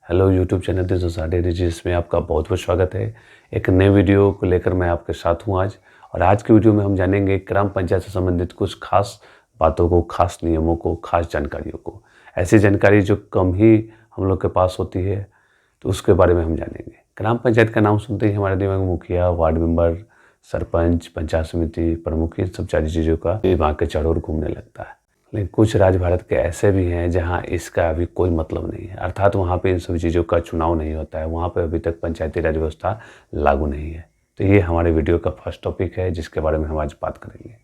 Hello YouTube channel the society जिसमें आपका बहुत बहुत स्वागत है। एक नए वीडियो को लेकर मैं आपके साथ हूं आज। और आज के वीडियो में हम जानेंगे ग्राम पंचायत से संबंधित कुछ खास बातों को, खास नियमों को, खास जानकारियों को। ऐसी जानकारी जो कम ही हम लोग के पास होती है, तो उसके बारे में हम जानेंगे। ग्राम पंचायत का नाम सुनते ही हमारे दिमाग में मुखिया, वार्ड मेंबर, सरपंच, पंचायत समिति प्रमुख, इन सब सारी चीज़ों का दिमाग के चारों ओर घूमने लगता है। लेकिन कुछ राज्य भारत के ऐसे भी हैं जहां इसका अभी कोई मतलब नहीं है, अर्थात वहां पे इन सभी चीज़ों का चुनाव नहीं होता है, वहां पे अभी तक पंचायती राज व्यवस्था लागू नहीं है। तो ये हमारे वीडियो का फर्स्ट टॉपिक है जिसके बारे में हम आज बात करेंगे।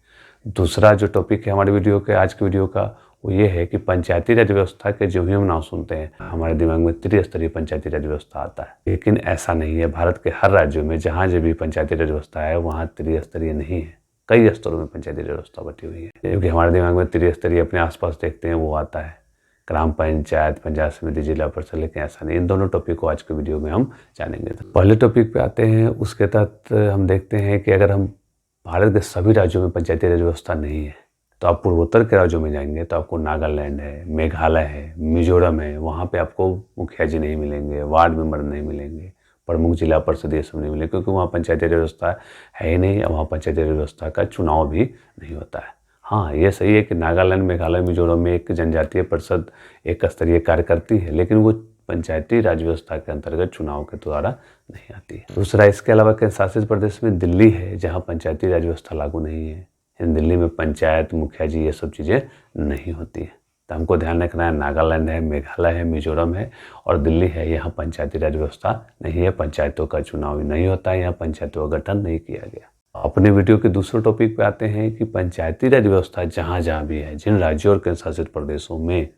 दूसरा जो टॉपिक है हमारे वीडियो के आज के वीडियो का, वो ये है कि पंचायती राज व्यवस्था के जो भी हम नाम सुनते हैं, हमारे दिमाग में त्रिस्तरीय पंचायती राज व्यवस्था आता है। लेकिन ऐसा नहीं है। भारत के हर राज्यों में जहाँ जो भी पंचायती राज व्यवस्था है वहाँ त्रिस्तरीय नहीं है। कई स्तरों में पंचायती व्यवस्था बटी हुई है। क्योंकि हमारे दिमाग में त्रिस्तरीय अपने आसपास देखते हैं वो आता है, ग्राम पंचायत, पंचायत समिति, जिला परिषद, लेकिन ऐसा नहीं। इन दोनों टॉपिक को आज के वीडियो में हम जानेंगे। तो पहले टॉपिक पे आते हैं। उसके तहत हम देखते हैं कि अगर हम भारत के सभी राज्यों में पंचायती राज व्यवस्था नहीं है, तो आप पूर्वोत्तर के राज्यों में जाएंगे तो आपको नागालैंड है, मेघालय है, मिजोरम है, वहाँ पे आपको मुखिया जी नहीं मिलेंगे, वार्ड मेंबर नहीं मिलेंगे, प्रमुख, जिला परिषद, ये सब नहीं मिले, क्योंकि वहाँ पंचायती राज व्यवस्था है ही नहीं। वहाँ पंचायती राज व्यवस्था का चुनाव भी नहीं होता है। हाँ, ये सही है कि नागालैंड, मेघालय, मिजोरम में एक जनजातीय परिषद एक स्तरीय कार्य करती है, लेकिन वो पंचायती राज व्यवस्था के अंतर्गत चुनाव के द्वारा नहीं आती है। दूसरा, इसके अलावा केंद्र शासित प्रदेश में दिल्ली है, जहाँ पंचायती राज व्यवस्था लागू नहीं है। दिल्ली में पंचायत, मुखिया जी, ये सब चीज़ें नहीं होती हैं। तो हमको ध्यान रखना है, नागालैंड है, मेघालय है, मिजोरम है और दिल्ली है, यहाँ पंचायती राज व्यवस्था नहीं है। पंचायतों का चुनाव नहीं होता है, यहाँ पंचायतों का गठन नहीं किया गया। अपने वीडियो के दूसरे टॉपिक पे आते हैं कि पंचायती राज व्यवस्था जहाँ जहाँ भी है, जिन राज्यों और केंद्र शासित प्रदेशों में,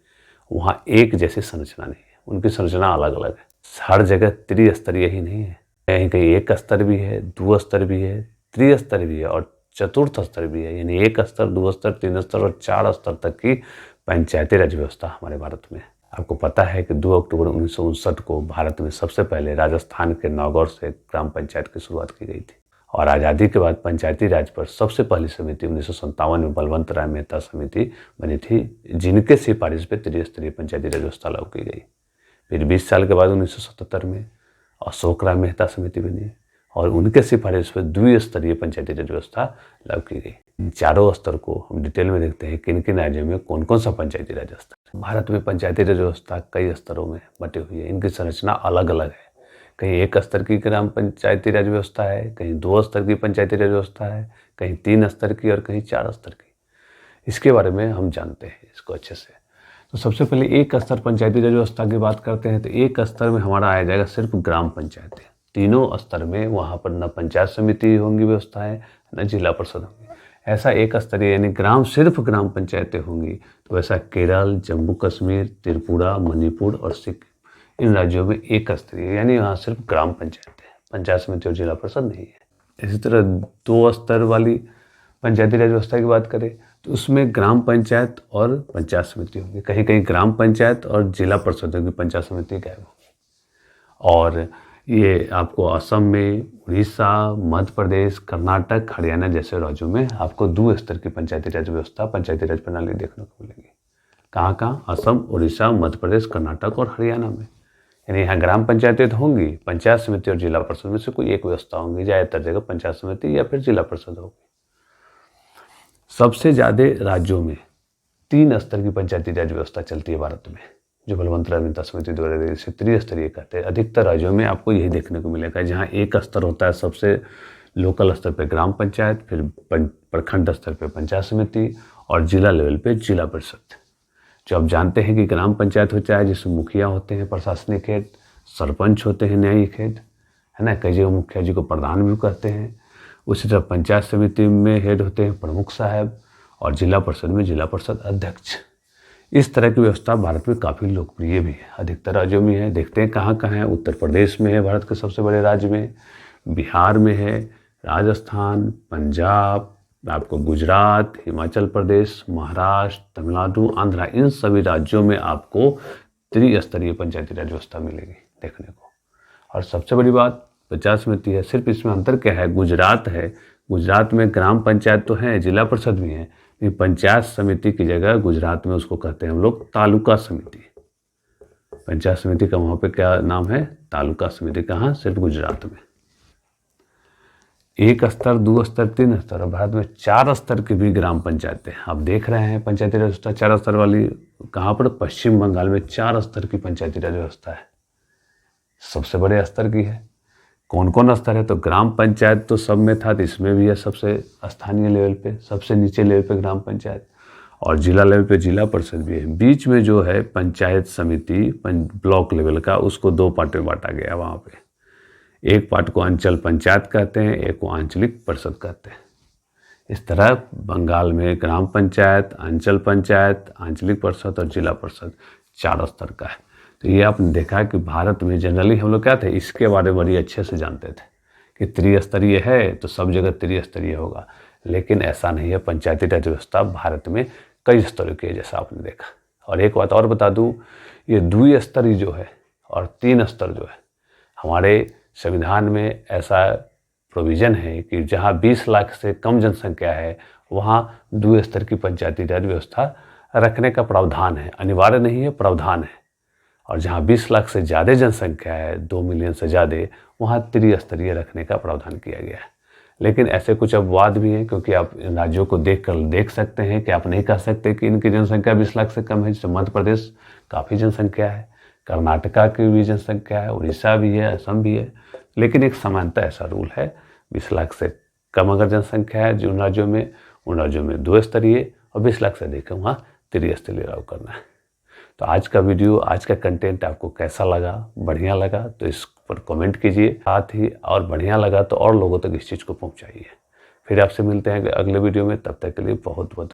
वहाँ एक जैसी संरचना नहीं है, उनकी संरचना अलग अलग है। हर जगह त्रिस्तरीय ही नहीं है, कहीं कहीं एक स्तर भी है, दो स्तर भी है, त्रिस्तर भी है और चतुर्थ स्तर भी है। यानी एक स्तर, दो स्तर, तीन स्तर और चार स्तर तक की पंचायती राज व्यवस्था हमारे भारत में है। आपको पता है कि 2 अक्टूबर 1959 को भारत में सबसे पहले राजस्थान के नागौर से ग्राम पंचायत की शुरुआत की गई थी। और आज़ादी के बाद पंचायती राज पर सबसे पहली समिति 1957 में बलवंत राय मेहता समिति बनी थी, जिनके सिफारिश पे त्रिस्तरीय पंचायती राज व्यवस्था लागू की गई। फिर 20 साल के बाद 1977 में अशोक राय मेहता समिति बनी और उनके सिफारिश पर द्विस्तरीय पंचायती राज व्यवस्था लागू की गई। चारों स्तर को हम डिटेल में देखते हैं, किन किन राज्यों में कौन कौन सा पंचायती राज स्तर। भारत में पंचायती राज व्यवस्था कई स्तरों में बटी हुई है। इनकी संरचना अलग अलग है। कहीं एक स्तर की ग्राम पंचायती राज व्यवस्था है, कहीं 2 स्तर की पंचायती राज व्यवस्था है, कहीं 3 स्तर की और कहीं 4 स्तर की। इसके बारे में हम जानते हैं इसको अच्छे से। तो सबसे पहले एक स्तर पंचायती राज व्यवस्था की बात करते हैं। तो एक स्तर में हमारा आ जाएगा सिर्फ ग्राम पंचायतें। तीनों स्तर में वहाँ पर न पंचायत समिति होंगी व्यवस्था है, न जिला परिषद होंगी। ऐसा एक स्तरीय यानी सिर्फ ग्राम पंचायतें होंगी। तो ऐसा केरल, जम्मू कश्मीर, त्रिपुरा, मणिपुर और सिक्किम, इन राज्यों में एक स्तरीय यानी वहाँ सिर्फ ग्राम पंचायतें, पंचायत समिति और जिला परिषद नहीं है। इसी तरह 2 स्तर वाली पंचायती राज व्यवस्था की बात करें तो उसमें ग्राम पंचायत और पंचायत समिति होगी। कहीं कहीं ग्राम पंचायत और जिला परिषद होगी, पंचायत समिति गायब होगी। और ये आपको असम में, उड़ीसा, मध्य प्रदेश, कर्नाटक, हरियाणा जैसे राज्यों में आपको 2 स्तर की पंचायती राज व्यवस्था, पंचायती राज प्रणाली देखने को मिलेगी। कहाँ कहाँ? असम, उड़ीसा, मध्य प्रदेश, कर्नाटक और हरियाणा में। यानी यहाँ ग्राम पंचायतें तो होंगी, पंचायत समिति और जिला परिषद में से कोई एक व्यवस्था होंगी। ज़्यादातर जगह पंचायत समिति या फिर जिला परिषद होगी। सबसे ज़्यादा राज्यों में 3 स्तर की पंचायती राज व्यवस्था चलती है भारत में, जो बलवंत राय मेहता समिति द्वारा इसे त्रिस्तरीय कहते हैं। अधिकतर राज्यों में आपको यही देखने को मिलेगा, जहाँ एक स्तर होता है सबसे लोकल स्तर पे ग्राम पंचायत, फिर प्रखंड स्तर पे पंचायत समिति और जिला लेवल पे जिला परिषद। जो आप जानते हैं कि ग्राम पंचायत होता है जिसमें मुखिया होते हैं, प्रशासनिक हेड, सरपंच होते हैं, न्यायिक हेड, है ना। कई जगह मुखिया जी को प्रधान भी कहते हैं। उसी तरह पंचायत समिति में हेड होते हैं प्रमुख साहब और जिला परिषद में जिला परिषद अध्यक्ष। इस तरह की व्यवस्था भारत में काफ़ी लोकप्रिय भी है, अधिकतर राज्यों में है। देखते हैं कहाँ कहाँ है। उत्तर प्रदेश में है, भारत के सबसे बड़े राज्य में, बिहार में है, राजस्थान, पंजाब, आपको गुजरात, हिमाचल प्रदेश, महाराष्ट्र, तमिलनाडु, आंध्रा, इन सभी राज्यों में आपको त्रिस्तरीय पंचायती राज व्यवस्था मिलेगी देखने को। और सबसे बड़ी बात पंचायत समिति है। सिर्फ इसमें अंतर क्या है? गुजरात है, गुजरात में ग्राम पंचायत तो है, जिला परिषद भी है, लेकिन पंचायत समिति की जगह गुजरात में उसको कहते हैं हम लोग तालुका समिति। पंचायत समिति का वहाँ पे क्या नाम है, तालुका समिति। कहाँ? सिर्फ गुजरात में। एक स्तर, दो स्तर, तीन स्तर, और भारत में 4 स्तर की भी ग्राम पंचायतें आप देख रहे हैं। पंचायती राज व्यवस्था 4 स्तर वाली कहाँ पर? पश्चिम बंगाल में 4 स्तर की पंचायती राज व्यवस्था है, सबसे बड़े स्तर की है। कौन कौन स्तर है? तो ग्राम पंचायत तो सब में था, तो इसमें भी है सबसे स्थानीय लेवल पे, सबसे नीचे लेवल पे ग्राम पंचायत, और जिला लेवल पे जिला परिषद भी है। बीच में जो है पंचायत समिति ब्लॉक लेवल का, उसको 2 पार्ट में बांटा गया। वहाँ पे एक पार्ट को अंचल पंचायत कहते हैं, एक को आंचलिक परिषद कहते हैं। इस तरह बंगाल में ग्राम पंचायत, अंचल पंचायत, आंचलिक परिषद और जिला परिषद 4 स्तर का है। तो ये आपने देखा कि भारत में जनरली हम लोग क्या थे, इसके बारे में बड़ी अच्छे से जानते थे कि त्रिस्तरीय है तो सब जगह त्रिस्तरीय होगा, लेकिन ऐसा नहीं है। पंचायती राज व्यवस्था भारत में कई स्तरों की है, जैसा आपने देखा। और एक बात और बता दूं, ये द्विस्तरीय जो है और 3 स्तर जो है, हमारे संविधान में ऐसा प्रोविज़न है कि जहाँ 20 लाख से कम जनसंख्या है वहाँ 2 स्तर की पंचायती राज व्यवस्था रखने का प्रावधान है, अनिवार्य नहीं है, प्रावधान है। और जहाँ 20 लाख से ज़्यादा जनसंख्या है, 2 मिलियन से ज़्यादा, वहाँ त्रिस्तरीय रखने का प्रावधान किया गया है। लेकिन ऐसे कुछ अपवाद भी हैं, क्योंकि आप इन राज्यों को देख सकते हैं कि आप नहीं कह सकते कि इनकी जनसंख्या 20 लाख से कम है। जैसे मध्य प्रदेश काफ़ी जनसंख्या है, कर्नाटका की भी जनसंख्या है, उड़ीसा भी है, असम भी है, लेकिन एक समानता ऐसा रूल है, 20 लाख से कम अगर जनसंख्या है उन राज्यों में 2 स्तरीय, और 20 लाख से अधिक वहाँ त्रिस्तरीय लागू करना है। तो आज का वीडियो, आज का कंटेंट आपको कैसा लगा? बढ़िया लगा तो इस पर कमेंट कीजिए, साथ ही और बढ़िया लगा तो और लोगों तक इस चीज़ को पहुंचाइए। फिर आपसे मिलते हैं अगले वीडियो में, तब तक के लिए बहुत बहुत